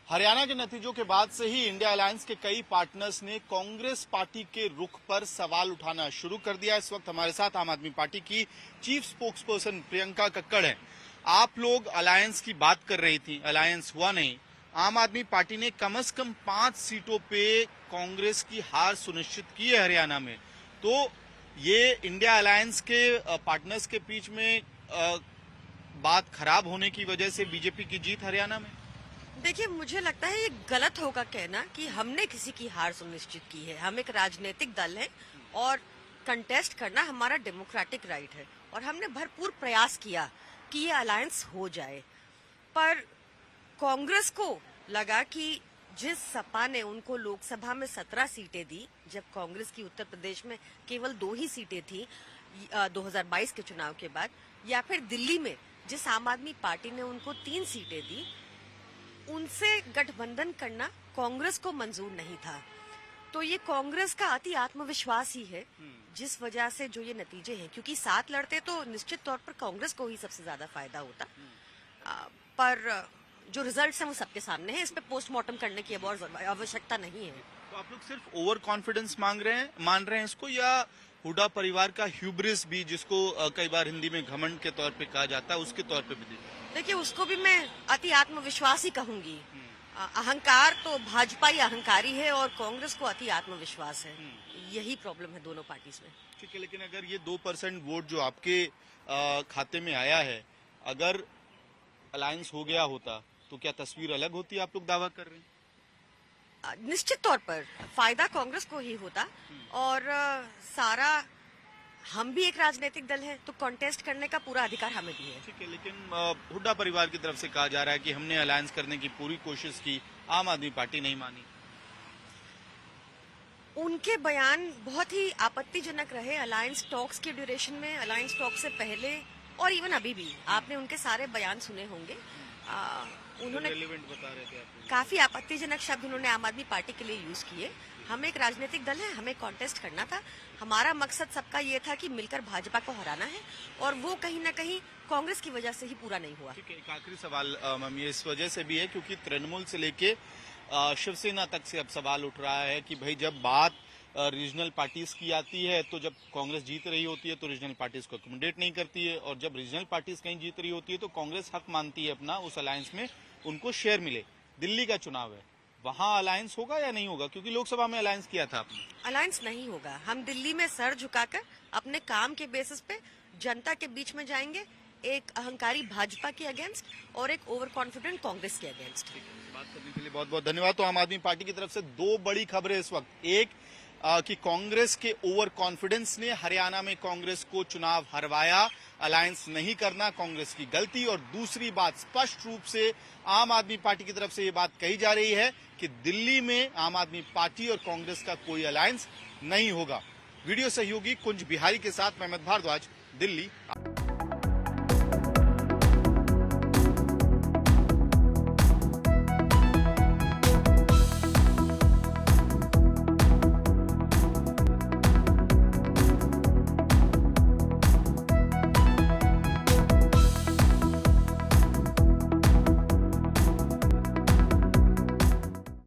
हरियाणा के नतीजों के बाद से ही इंडिया अलायंस के कई पार्टनर्स ने कांग्रेस पार्टी के रुख पर सवाल उठाना शुरू कर दिया। इस वक्त हमारे साथ आम आदमी पार्टी की चीफ स्पोक्सपर्सन प्रियंका कक्कड़ हैं। आप लोग अलायंस की बात कर रही थी, अलायंस हुआ नहीं। आम आदमी पार्टी ने कम से कम 5 सीटों पे कांग्रेस की हार सुनिश्चित की है हरियाणा में। तो ये इंडिया अलायंस के पार्टनर्स के बीच में बात खराब होने की वजह से बीजेपी की जीत हरियाणा में। देखिए, मुझे लगता है ये गलत होगा कहना कि हमने किसी की हार सुनिश्चित की है। हम एक राजनीतिक दल है और कंटेस्ट करना हमारा डेमोक्रेटिक राइट है और हमने भरपूर प्रयास किया कि ये अलायंस हो जाए। पर कांग्रेस को लगा कि जिस सपा ने उनको लोकसभा में 17 सीटें दी, जब कांग्रेस की उत्तर प्रदेश में केवल 2 ही सीटें थी 2022 के चुनाव के बाद, या फिर दिल्ली में जिस आम आदमी पार्टी ने उनको 3 सीटें दी, उनसे गठबंधन करना कांग्रेस को मंजूर नहीं था। तो ये कांग्रेस का अति आत्मविश्वास ही है जिस वजह से जो ये नतीजे हैं, क्योंकि साथ लड़ते तो निश्चित तौर पर कांग्रेस को ही सबसे ज्यादा फायदा होता। पर जो रिजल्ट्स हैं वो सबके सामने हैं, इस पे पोस्टमार्टम करने की अब और आवश्यकता नहीं है। तो आप लोग सिर्फ ओवर कॉन्फिडेंस मान रहे हैं इसको, या हुड्डा परिवार का ह्यूब्रिस भी, जिसको कई बार हिंदी में घमंड के तौर पे कहा जाता है, उसके तौर पे भी देखिए, उसको भी मैं अति आत्मविश्वास ही कहूंगी। अहंकार तो भाजपा ही अहंकारी है और कांग्रेस को अति आत्मविश्वास है। यही प्रॉब्लम है दोनों पार्टीज में। ठीक है, लेकिन अगर ये 2% वोट जो आपके खाते में आया है, अगर अलायंस हो गया होता तो क्या तस्वीर अलग होती? आप लोग दावा कर रहे हैं। निश्चित तौर पर फायदा कांग्रेस को ही होता और सारा हम भी एक राजनीतिक दल है तो कॉन्टेस्ट करने का पूरा अधिकार हमें भी है। ठीक है, लेकिन हुड्डा परिवार की तरफ से कहा जा रहा है कि हमने अलायंस करने की पूरी कोशिश की, आम आदमी पार्टी नहीं मानी। उनके बयान बहुत ही आपत्तिजनक रहे अलायंस टॉक्स के ड्यूरेशन में, अलायंस टॉक से पहले और इवन अभी भी आपने उनके सारे बयान सुने होंगे। उन्होंने बता रहे थे काफी आपत्तिजनक शब्द उन्होंने आम आदमी पार्टी के लिए यूज किए। हम एक राजनीतिक दल है, हमें कॉन्टेस्ट करना था। हमारा मकसद सबका ये था कि मिलकर भाजपा को हराना है और वो कहीं ना कहीं कांग्रेस की वजह से ही पूरा नहीं हुआ। ठीक है, एक आखिरी सवाल मैम, ये इस वजह से भी है क्योंकि तृणमूल से लेके शिवसेना तक से अब सवाल उठ रहा है कि भाई जब बात रीजनल पार्टीज की आती है तो जब कांग्रेस जीत रही होती है तो रीजनल पार्टीज को अकोमोडेट नहीं करती है, और जब रीजनल पार्टीज कहीं जीत रही होती है तो कांग्रेस हक मानती है अपना उस अलायंस में उनको शेयर मिले। दिल्ली का चुनाव है, वहां अलायंस होगा या नहीं होगा? क्योंकि लोकसभा में अलायंस किया था आपने। अलायंस नहीं होगा। हम दिल्ली में सर झुकाकर अपने काम के बेसिस पे जनता के बीच में जाएंगे, एक अहंकारी भाजपा के अगेंस्ट और एक ओवर कॉन्फिडेंट कांग्रेस के अगेंस्ट। बात करने के लिए बहुत बहुत धन्यवाद। तो आम आदमी पार्टी की तरफ से 2 बड़ी खबरें इस वक्त, एक कि कांग्रेस के ओवर कॉन्फिडेंस ने हरियाणा में कांग्रेस को चुनाव हरवाया, अलायंस नहीं करना कांग्रेस की गलती, और दूसरी बात स्पष्ट रूप से आम आदमी पार्टी की तरफ से ये बात कही जा रही है कि दिल्ली में आम आदमी पार्टी और कांग्रेस का कोई अलायंस नहीं होगा। वीडियो सहयोगी कुंज बिहारी के साथ मेहमद भारद्वाज, दिल्ली।